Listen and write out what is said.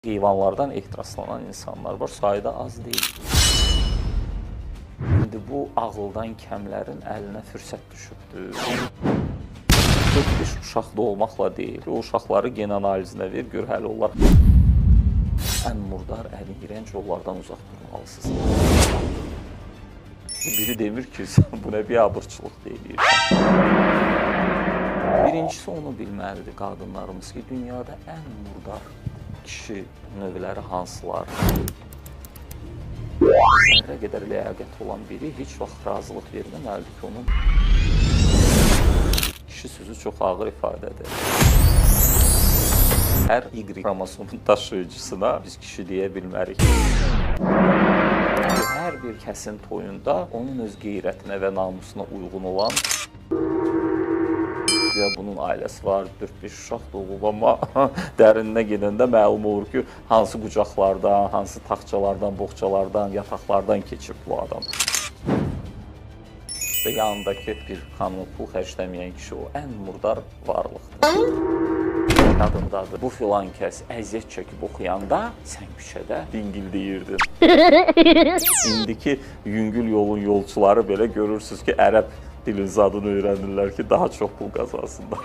Heyvanlardan ehtiraslanılan insanlar var, sayıda az deyil. İndi bu ağıldan kəmlərin əlinə fürsət düşübdür. Bir uşaqda olmaqla deyil, o uşaqları gen analizinə ver, gör hələ onlar ən murdar, ən iyrənc yollardan uzaq durmalısınız. Biri demir ki, bu nə biabırçılıq deyilirsən. Birincisi onu bilməlidir qadınlarımız ki, dünyada ən murdar kişi növləri hansılar? Zərrə qədər ləyaqət olan biri heç vaxt razılıq verməməlidir ki, onun kişi sözü çox ağır ifadədir. Hər Y xromosomun daşıyıcısına biz kişi deyə bilmərik. Hər bir kəsin toyunda onun öz qeyrətinə və namusuna uyğun olan ya bunun ailəsi var, 4-5 uşaq doğulub, amma dərinə gedəndə məlum olur ki, hansı qucaqlardan, hansı taxtçalardan, boğçalardan, yataqlardan keçib bu adam. Və yanındakı bir xanım pul xərcləməyən kişi o ən murdar varlıqdır. Qadındadır, bu filan kəs əziyyət çəkib oxuyanda sən küçədə dingildeyirdin. İndiki yüngül yolun yolçuları belə görürsünüz ki, ərəb dilin zadını öyrənirlər ki, daha çox pul qazansınlar.